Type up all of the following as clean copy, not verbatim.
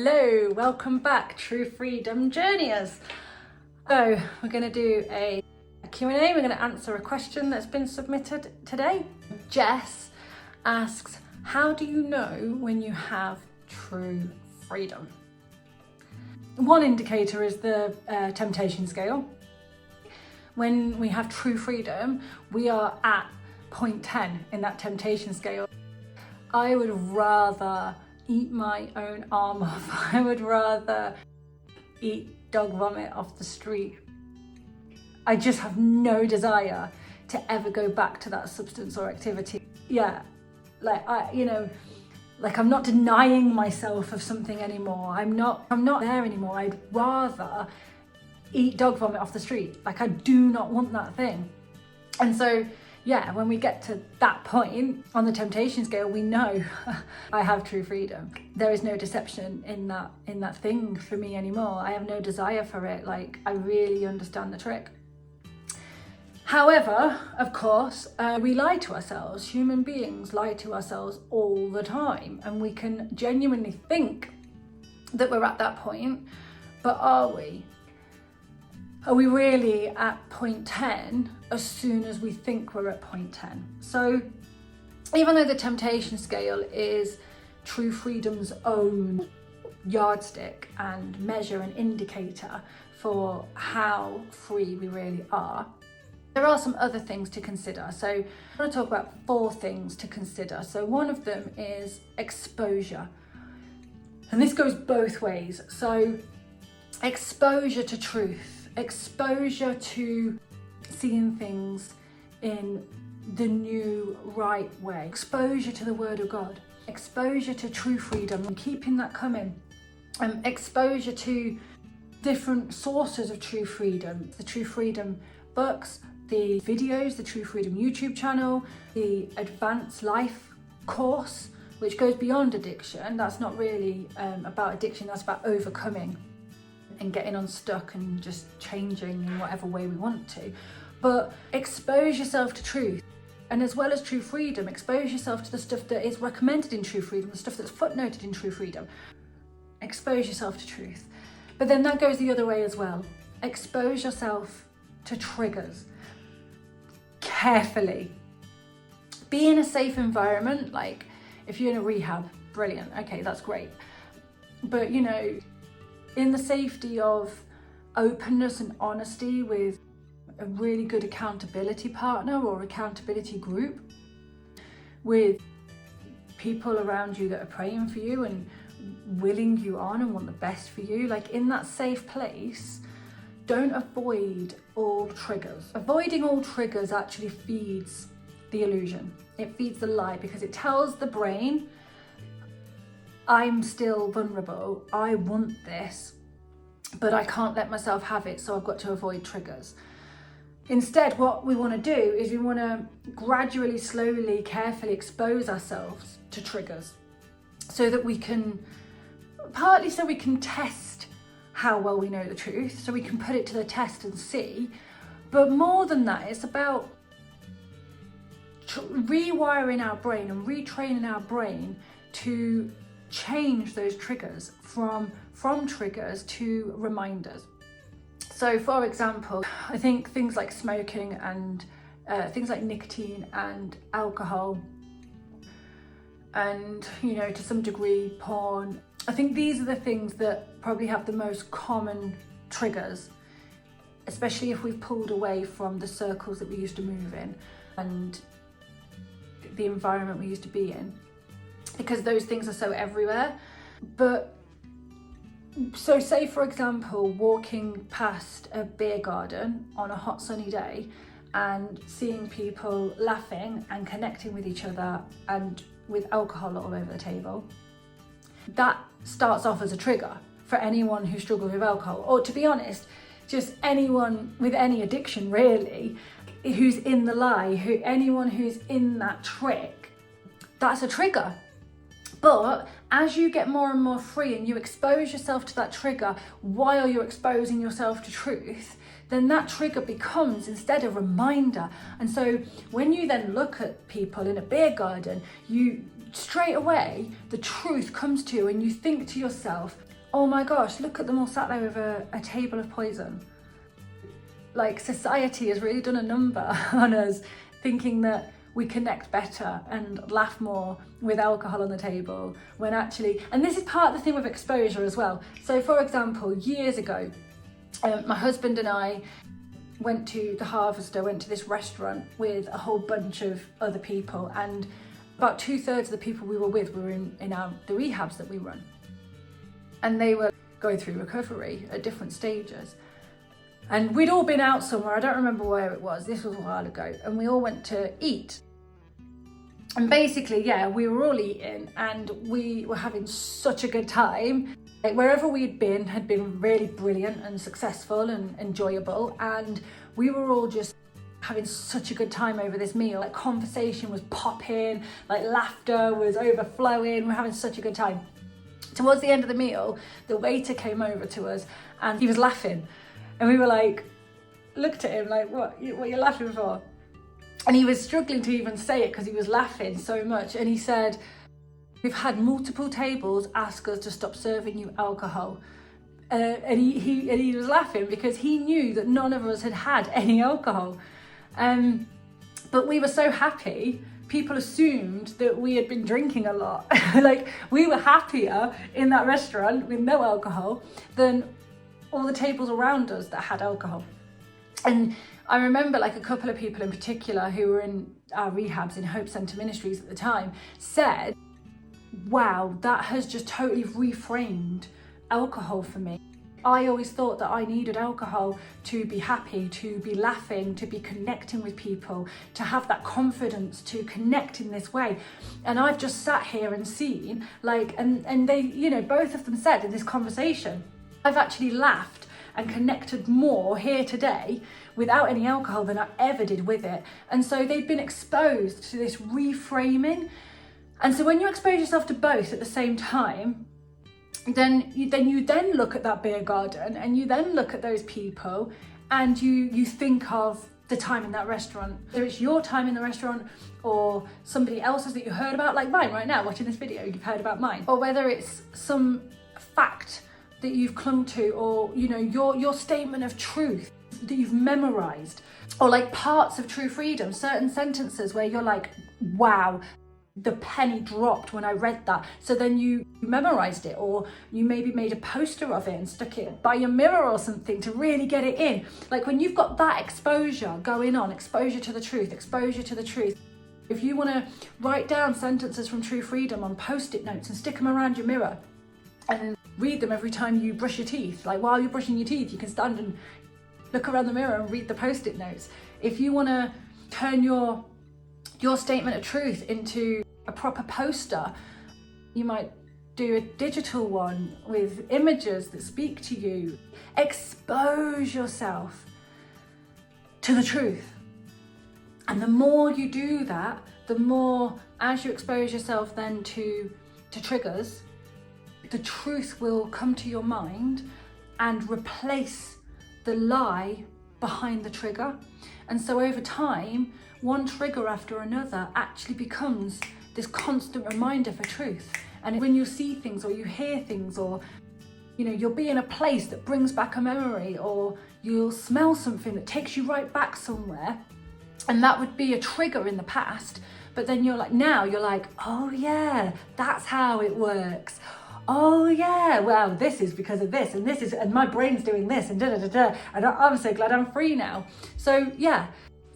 Hello, welcome back, True Freedom Journeyers. So we're going to do a Q&A. We're going to answer a question that's been submitted today. Jess asks, how do you know when you have true freedom? One indicator is the temptation scale. When we have true freedom, we are at point 10 in that temptation scale. I would rather eat my own arm off. I would rather eat dog vomit off the street. I just have no desire to ever go back to that substance or activity. Yeah, I'm not denying myself of something anymore. I'm not there anymore. I'd rather eat dog vomit off the street. I do not want that thing. And so, yeah, when we get to that point on the temptation scale, we know I have true freedom. There is no deception in that thing for me anymore. I have no desire for it. I really understand the trick. However, of course, we lie to ourselves. Human beings lie to ourselves all the time, and we can genuinely think that we're at that point, but are we? Are we really at point 10 as soon as we think we're at point 10? So even though the temptation scale is true freedom's own yardstick and measure and indicator for how free we really are, there are some other things to consider. So I want to talk about 4 things to consider. So one of them is exposure. And this goes both ways. So exposure to truth. Exposure to seeing things in the new right way, exposure to the word of God, exposure to true freedom and keeping that coming, exposure to different sources of true freedom, the True Freedom books, the videos, the True Freedom YouTube channel, the Advanced Life course, which goes beyond addiction. That's not really about addiction, that's about overcoming and getting unstuck and just changing in whatever way we want to. But expose yourself to truth. And as well as true freedom, expose yourself to the stuff that is recommended in true freedom, the stuff that's footnoted in true freedom. Expose yourself to truth. But then that goes the other way as well. Expose yourself to triggers. Carefully. Be in a safe environment. Like if you're in a rehab, brilliant. Okay, that's great. But in the safety of openness and honesty with a really good accountability partner or accountability group, with people around you that are praying for you and willing you on and want the best for you, in that safe place, don't avoid all triggers. Avoiding all triggers actually feeds the illusion. It feeds the lie because it tells the brain, I'm still vulnerable, I want this, but I can't let myself have it, so I've got to avoid triggers. Instead, what we want to do is we want to gradually, slowly, carefully expose ourselves to triggers so that we can, partly so we can test how well we know the truth, so we can put it to the test and see, but more than that, it's about rewiring our brain and retraining our brain to change those triggers from triggers to reminders. So for example, I think things like smoking and things like nicotine and alcohol and to some degree porn, I think these are the things that probably have the most common triggers, especially if we've pulled away from the circles that we used to move in and the environment we used to be in, because those things are so everywhere. But so say for example, walking past a beer garden on a hot sunny day and seeing people laughing and connecting with each other and with alcohol all over the table, that starts off as a trigger for anyone who struggles with alcohol, or to be honest, just anyone with any addiction really, who's in the lie, anyone who's in that trick, that's a trigger. But as you get more and more free and you expose yourself to that trigger while you're exposing yourself to truth, then that trigger becomes instead a reminder. And so when you then look at people in a beer garden, you straight away, the truth comes to you and you think to yourself, oh my gosh, look at them all sat there with a table of poison. Like, society has really done a number on us, thinking that we connect better and laugh more with alcohol on the table, when actually, and this is part of the thing with exposure as well. So for example, years ago, my husband and I went to the Harvester, went to this restaurant with a whole bunch of other people, and about 2/3 of the people we were with were in the rehabs that we run. And they were going through recovery at different stages. And we'd all been out somewhere, I don't remember where it was, this was a while ago, and we all went to eat. And basically, yeah, we were all eating and we were having such a good time. Like, wherever we'd been had been really brilliant and successful and enjoyable, and we were all just having such a good time over this meal. Like, conversation was popping, like laughter was overflowing, we're having such a good time. Towards the end of the meal, the waiter came over to us and he was laughing. And we were like, looked at him like, what are you laughing for? And he was struggling to even say it because he was laughing so much. And he said, we've had multiple tables ask us to stop serving you alcohol. And he was laughing because he knew that none of us had had any alcohol. But we were so happy, people assumed that we had been drinking a lot. Like, we were happier in that restaurant with no alcohol than all the tables around us that had alcohol. And I remember, like, a couple of people in particular who were in our rehabs in Hope Centre Ministries at the time said, wow, that has just totally reframed alcohol for me. I always thought that I needed alcohol to be happy, to be laughing, to be connecting with people, to have that confidence to connect in this way. And I've just sat here and seen, like, and they, you know, both of them said in this conversation, I've actually laughed and connected more here today without any alcohol than I ever did with it. And so they've been exposed to this reframing. And so when you expose yourself to both at the same time, then you look at that beer garden and you then look at those people and you think of the time in that restaurant, whether it's your time in the restaurant or somebody else's that you heard about, like mine right now, watching this video, you've heard about mine, or whether it's some fact that you've clung to, or, you know, your statement of truth that you've memorized, or like parts of True Freedom, certain sentences where you're like, wow, the penny dropped when I read that. So then you memorized it, or you maybe made a poster of it and stuck it by your mirror or something to really get it in. Like, when you've got that exposure going on, exposure to the truth. If you want to write down sentences from True Freedom on post-it notes and stick them around your mirror and read them every time you brush your teeth. Like, while you're brushing your teeth, you can stand and look around the mirror and read the post-it notes. If you want to turn your statement of truth into a proper poster, you might do a digital one with images that speak to you. Expose yourself to the truth. And the more you do that, the more, as you expose yourself then to triggers, the truth will come to your mind and replace the lie behind the trigger. And so over time, one trigger after another actually becomes this constant reminder for truth. And when you see things or you hear things, or, you know, you'll be in a place that brings back a memory, or you'll smell something that takes you right back somewhere, and that would be a trigger in the past, but then you're like, oh yeah, that's how it works. Oh yeah, well, this is because of this, and my brain's doing this, and and I'm so glad I'm free now. So yeah,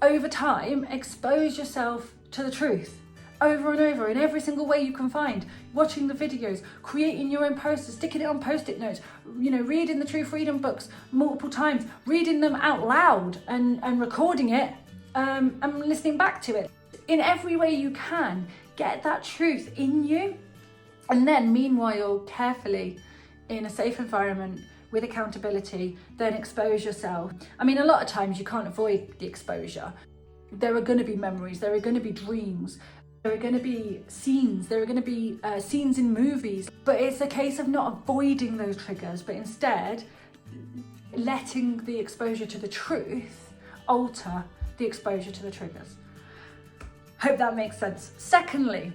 over time, expose yourself to the truth over and over in every single way you can find. Watching the videos, creating your own posters, sticking it on post-it notes, you know, reading the True Freedom books multiple times, reading them out loud and recording it and listening back to it. In every way you can, get that truth in you. And then meanwhile, carefully, in a safe environment with accountability, then expose yourself. I mean, a lot of times you can't avoid the exposure. There are going to be memories, there are going to be dreams, there are going to be scenes, there are going to be scenes in movies. But it's a case of not avoiding those triggers, but instead letting the exposure to the truth alter the exposure to the triggers. Hope that makes sense. Secondly,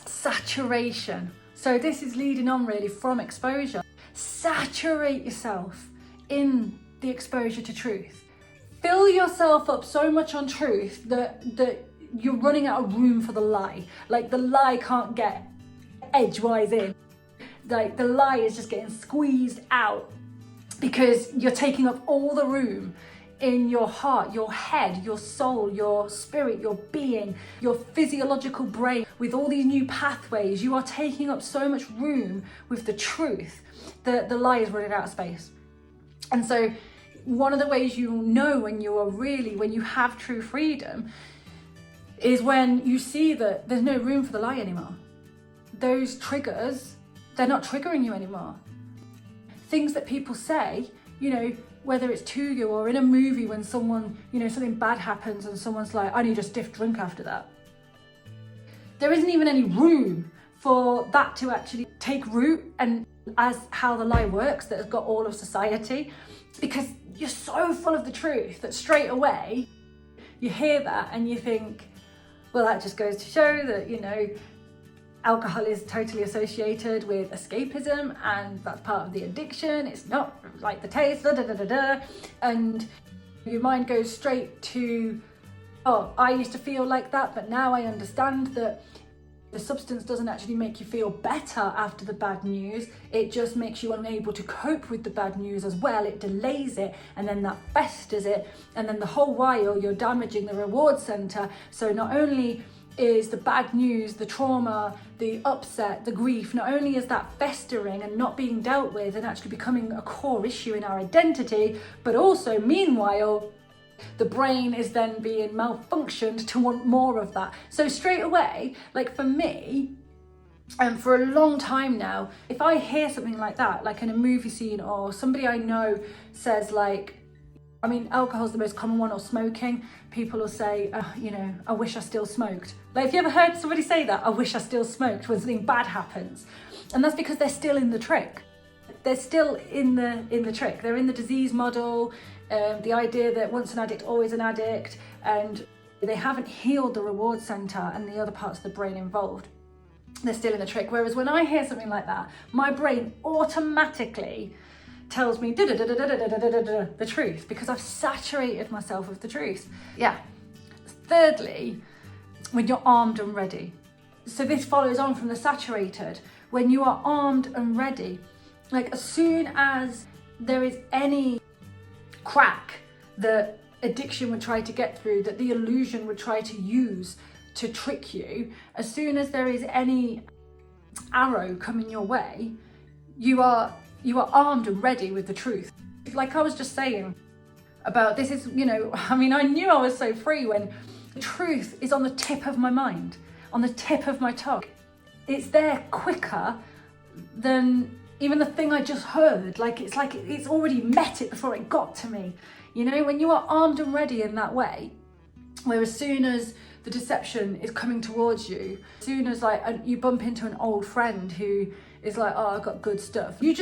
saturation. So this is leading on really from exposure. Saturate yourself in the exposure to truth. Fill yourself up so much on truth that you're running out of room for the lie. Like the lie can't get edgewise in. Like the lie is just getting squeezed out because you're taking up all the room in your heart, your head, your soul, your spirit, your being, your physiological brain. With all these new pathways, you are taking up so much room with the truth that the lie is running out of space. And so one of the ways you know when you have true freedom is when you see that there's no room for the lie anymore. Those triggers, they're not triggering you anymore. Things that people say, whether it's to you or in a movie when someone, something bad happens and someone's like, I need a stiff drink after that. There isn't even any room for that to actually take root and as how the lie works that has got all of society, because you're so full of the truth that straight away you hear that and you think, well, that just goes to show that, alcohol is totally associated with escapism and that's part of the addiction. It's not like the taste, and your mind goes straight to, oh, I used to feel like that, but now I understand that the substance doesn't actually make you feel better after the bad news. It just makes you unable to cope with the bad news as well. It delays it and then that festers it. And then the whole while you're damaging the reward center. So not only is the bad news, the trauma, the upset, the grief, not only is that festering and not being dealt with and actually becoming a core issue in our identity, but also meanwhile, the brain is then being malfunctioned to want more of that. So straight away, like for me, and for a long time now, if I hear something like that, like in a movie scene or somebody I know says alcohol is the most common one, or smoking, people will say, I wish I still smoked. Like, have you ever heard somebody say that? I wish I still smoked when something bad happens. And that's because they're still in the trick. They're still in the trick. They're in the disease model, the idea that once an addict, always an addict, and they haven't healed the reward center and the other parts of the brain involved. They're still in the trick. Whereas when I hear something like that, my brain automatically tells me the truth because I've saturated myself with the truth. Yeah. Thirdly, when you're armed and ready. So this follows on from the saturated. When you are armed and ready, like as soon as there is any crack that addiction would try to get through, that the illusion would try to use to trick you, as soon as there is any arrow coming your way, you are armed and ready with the truth. Like I was just saying about this is, I knew I was so free when the truth is on the tip of my mind, on the tip of my tongue. It's there quicker than even the thing I just heard. It's already met it before it got to me. When you are armed and ready in that way, where as soon as the deception is coming towards you, as soon as you bump into an old friend who is like, oh, I've got good stuff, you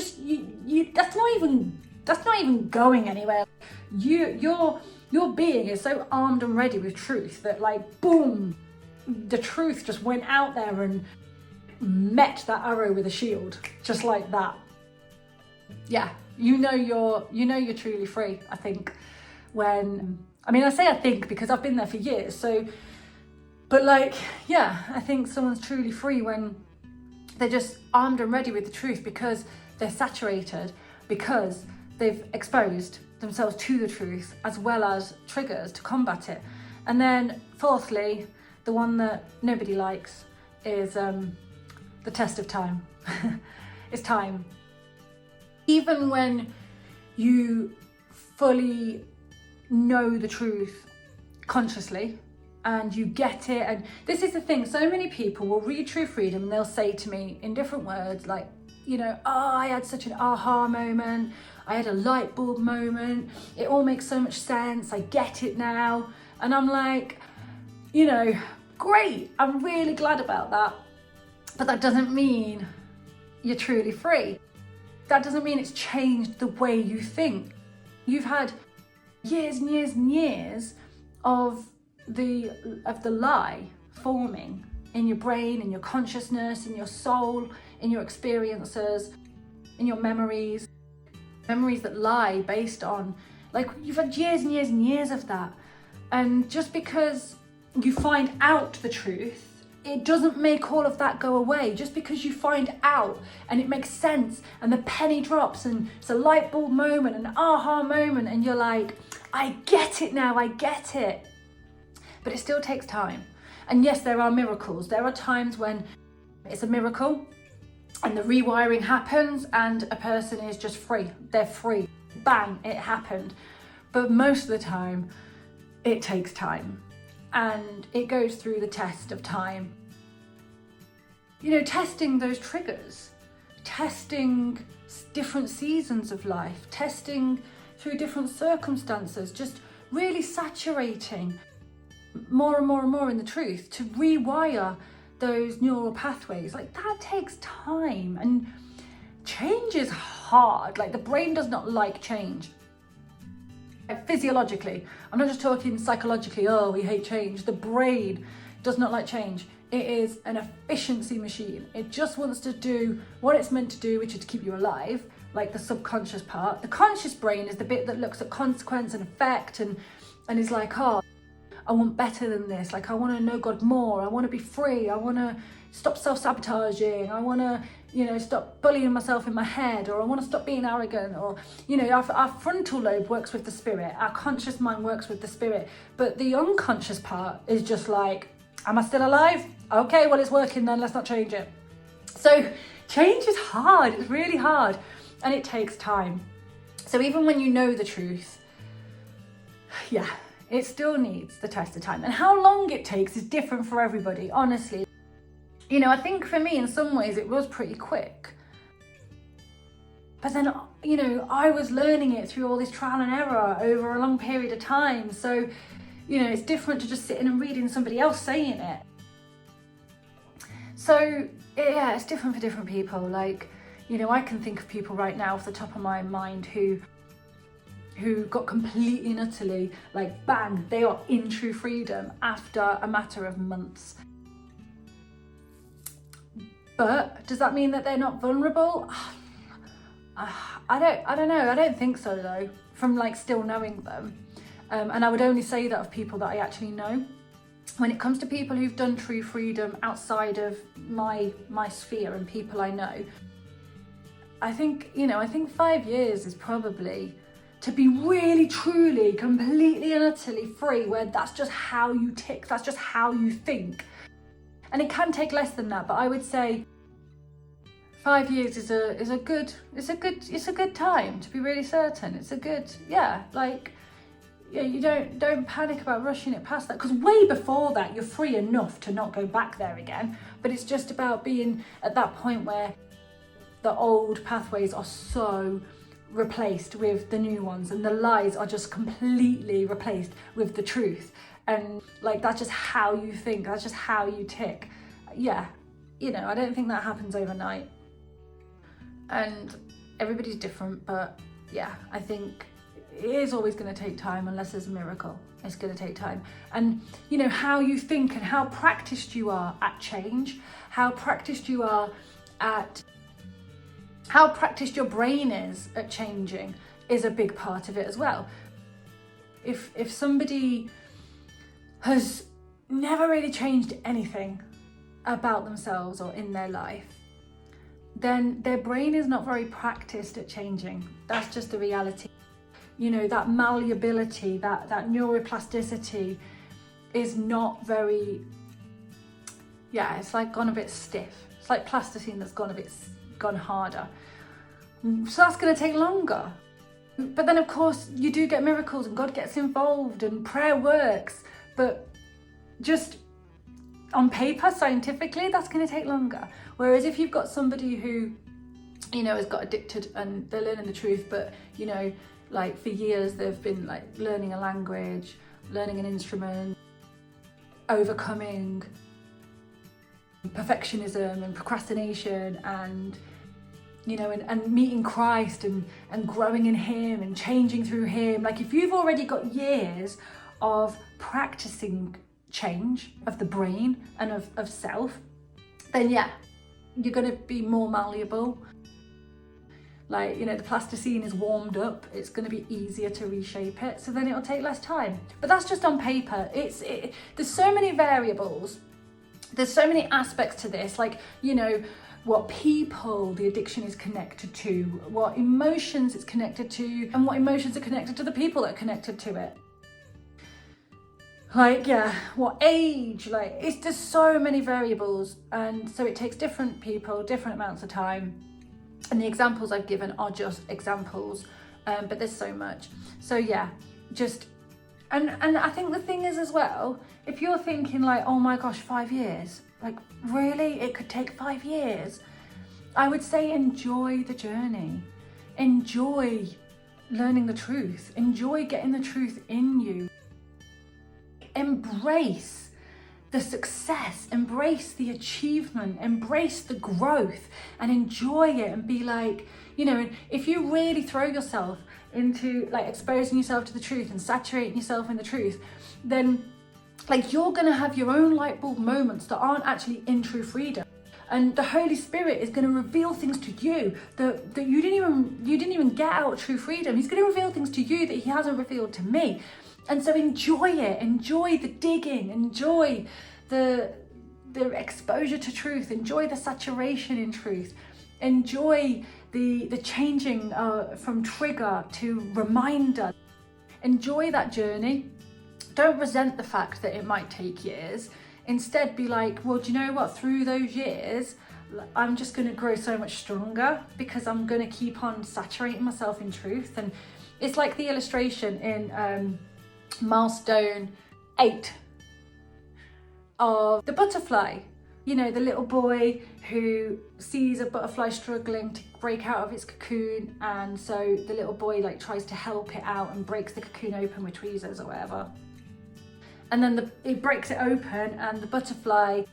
that's not even going anywhere. Your being is so armed and ready with truth that boom, the truth just went out there and met that arrow with a shield, just like that. Yeah, you're truly free, I think, when, I say I think because I've been there for years, so, but I think someone's truly free when they're just armed and ready with the truth because they're saturated, because they've exposed themselves to the truth as well as triggers to combat it. And then fourthly, the one that nobody likes is the test of time. It's time. Even when you fully know the truth consciously and you get it, and this is the thing, so many people will read True Freedom and they'll say to me in different words I had such an aha moment, I had a light bulb moment, it all makes so much sense, I get it now. And I'm like, great, I'm really glad about that. But that doesn't mean you're truly free. That doesn't mean it's changed the way you think. You've had years and years and years of the lie forming in your brain, in your consciousness, in your soul, in your experiences. in your memories that lie based on, like, you've had years and years and years of that. And just because you find out the truth, it doesn't make all of that go away. Just because you find out and it makes sense and the penny drops and it's a light bulb moment, an aha moment, and you're like, I get it now, I get it. But it still takes time. And yes, there are miracles. There are times when it's a miracle and the rewiring happens and a person is just free. They're free. Bang, it happened. But most of the time, it takes time. And it goes through the test of time. You know, testing those triggers, testing different seasons of life, testing through different circumstances, just really saturating more and more and more in the truth to rewire those neural pathways. Like, that takes time, and change is hard. Like, the brain does not like change. Like, physiologically, I'm not just talking psychologically, oh, we hate change. The brain does not like change. It is an efficiency machine. It just wants to do what it's meant to do, which is to keep you alive, like the subconscious part. The conscious brain is the bit that looks at consequence and effect and is like, oh, I want better than this. Like, I want to know God more. I want to be free. I want to stop self-sabotaging. I want to, you know, stop bullying myself in my head, or I want to stop being arrogant, or, you know, our frontal lobe works with the spirit. Our conscious mind works with the spirit. But the unconscious part is just like, am I still alive? Okay, well, it's working then. Let's not change it. So change is hard. It's really hard. And it takes time. So even when you know the truth, yeah, it still needs the test of time. And how long it takes is different for everybody, honestly. You know, I think for me, in some ways, it was pretty quick. But then, you know, I was learning it through all this trial and error over a long period of time. So, you know, it's different to just sitting and reading somebody else saying it. So, yeah, it's different for different people. Like, you know, I can think of people right now off the top of my mind who got completely and utterly, like, bang, they are in true freedom after a matter of months. But does that mean that they're not vulnerable? I don't know. I don't think so, though, from, like, still knowing them. And I would only say that of people that I actually know. When it comes to people who've done true freedom outside of my sphere and people I know, I think 5 years is probably to be really, truly, completely and utterly free, where that's just how you tick, that's just how you think. And it can take less than that, but I would say 5 years is a good time to be really certain. It's a good, yeah, like, yeah, you don't panic about rushing it past that, because way before that you're free enough to not go back there again. But it's just about being at that point where the old pathways are so replaced with the new ones, and the lies are just completely replaced with the truth. And like, that's just how you think, that's just how you tick. Yeah, you know, I don't think that happens overnight. And everybody's different, but yeah, I think it is always going to take time, unless there's a miracle. It's going to take time. And you know, how you think and how practiced you are at change, how practiced you are at, how practiced your brain is at changing is a big part of it as well. If somebody has never really changed anything about themselves or in their life, then their brain is not very practiced at changing. That's just the reality. You know, that malleability, that neuroplasticity is not very, yeah, it's like gone a bit stiff. It's like plasticine that's gone harder. So that's going to take longer. But then of course you do get miracles and God gets involved and prayer works, but just on paper, scientifically, that's going to take longer. Whereas if you've got somebody who, you know, has got addicted and they're learning the truth, but you know, like for years they've been like learning a language, learning an instrument, overcoming perfectionism and procrastination, and you know, and meeting Christ and growing in Him and changing through Him. Like, if you've already got years of practicing change of the brain and of self, then yeah, you're going to be more malleable. Like, you know, the plasticine is warmed up, it's going to be easier to reshape it, so then it'll take less time. But that's just on paper. There's so many variables, there's so many aspects to this, like, you know, what people the addiction is connected to, what emotions it's connected to, and what emotions are connected to the people that are connected to it. Like, yeah, what age, like, it's just so many variables, and so it takes different people, different amounts of time. And the examples I've given are just examples, but there's so much. So yeah, just, and I think the thing is as well, if you're thinking like, oh my gosh, 5 years, like really, it could take 5 years. I would say enjoy the journey, enjoy learning the truth, enjoy getting the truth in you, embrace the success, embrace the achievement, embrace the growth, and enjoy it, and be like, you know, if you really throw yourself into like exposing yourself to the truth and saturating yourself in the truth, then like you're gonna have your own light bulb moments that aren't actually in true freedom. And the Holy Spirit is going to reveal things to you that you didn't even get out of true freedom. He's going to reveal things to you that he hasn't revealed to me. And so enjoy it, enjoy the digging, enjoy the exposure to truth, enjoy the saturation in truth, enjoy the changing from trigger to reminder. Enjoy that journey. Don't resent the fact that it might take years. Instead, be like, well, do you know what? Through those years, I'm just going to grow so much stronger because I'm going to keep on saturating myself in truth. And it's like the illustration in milestone 8 of the butterfly. You know, the little boy who sees a butterfly struggling to break out of its cocoon, and so the little boy like tries to help it out and breaks the cocoon open with tweezers or whatever. And then it breaks it open, and the butterfly,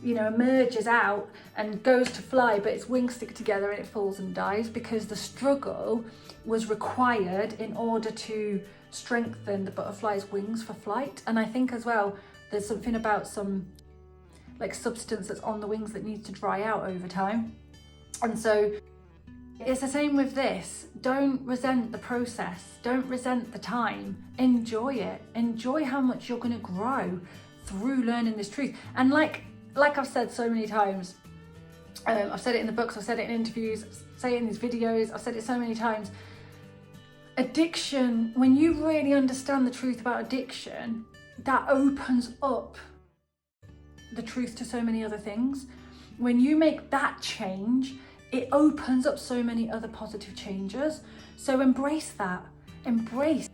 you know, emerges out and goes to fly, but its wings stick together and it falls and dies because the struggle was required in order to strengthen the butterfly's wings for flight. And I think as well, there's something about some like substance that's on the wings that needs to dry out over time. And so it's the same with this. Don't resent the process. Don't resent the time. Enjoy it. Enjoy how much you're going to grow through learning this truth. And like I've said so many times, I've said it in the books, I've said it in interviews, I say it in these videos, I've said it so many times. Addiction, when you really understand the truth about addiction, that opens up the truth to so many other things. When you make that change, it opens up so many other positive changes. So embrace that. Embrace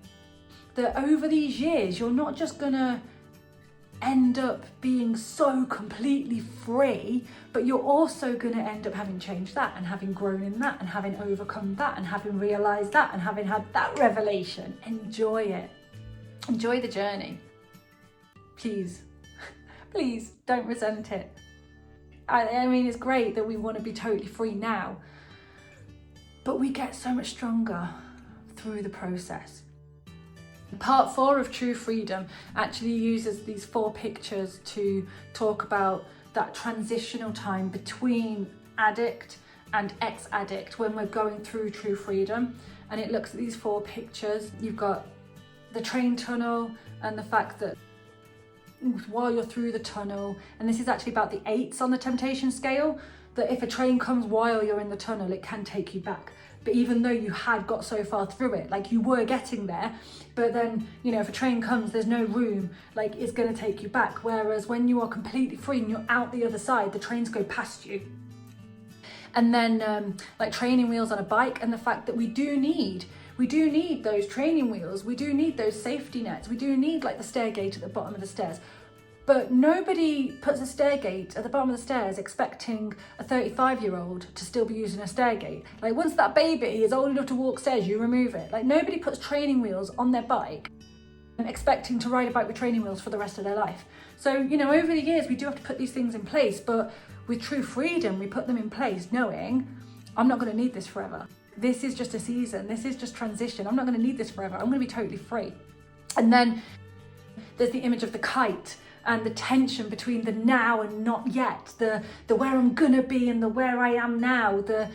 that over these years, you're not just gonna end up being so completely free, but you're also gonna end up having changed that and having grown in that and having overcome that and having realized that and having had that revelation. Enjoy it. Enjoy the journey. Please, please don't resent it. I mean, it's great that we want to be totally free now, but we get so much stronger through the process. Part 4 of True Freedom actually uses these 4 pictures to talk about that transitional time between addict and ex-addict when we're going through true freedom. And it looks at these 4 pictures. You've got the train tunnel and the fact that while you're through the tunnel, and this is actually about the 8s on the temptation scale, that if a train comes while you're in the tunnel, it can take you back. But even though you had got so far through it, like you were getting there, but then, you know, if a train comes, there's no room, like it's going to take you back. Whereas when you are completely free and you're out the other side, the trains go past you. And then like training wheels on a bike, and the fact that we do need those training wheels, we do need those safety nets, we do need like the stair gate at the bottom of the stairs. But nobody puts a stair gate at the bottom of the stairs expecting a 35-year-old to still be using a stair gate. Like once that baby is old enough to walk stairs, you remove it. Like nobody puts training wheels on their bike and expecting to ride a bike with training wheels for the rest of their life. So, you know, over the years, we do have to put these things in place, but with true freedom, we put them in place knowing I'm not going to need this forever. This is just a season. This is just transition. I'm not going to need this forever. I'm going to be totally free. And then there's the image of the kite and the tension between the now and not yet, the where I'm gonna be and the where I am now, the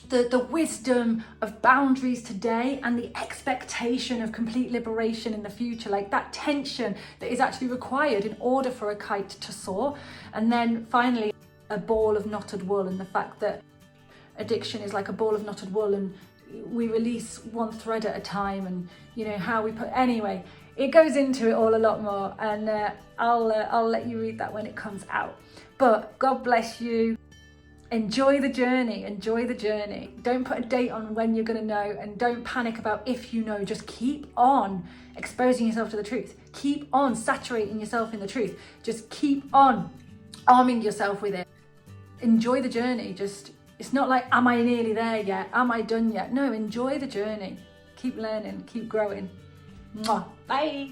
the wisdom of boundaries today and the expectation of complete liberation in the future, like that tension that is actually required in order for a kite to soar. And then finally, a ball of knotted wool, and the fact that addiction is like a ball of knotted wool, and we release one thread at a time, and you know how we put, anyway, it goes into it all a lot more, and I'll let you read that when it comes out. But God bless you. Enjoy the journey, enjoy the journey. Don't put a date on when you're going to know, and don't panic about if you know. Just keep on exposing yourself to the truth. Keep on saturating yourself in the truth. Just keep on arming yourself with it. Enjoy the journey. Just, it's not like, am I nearly there yet? Am I done yet? No, enjoy the journey. Keep learning, keep growing. Mwah. Bye.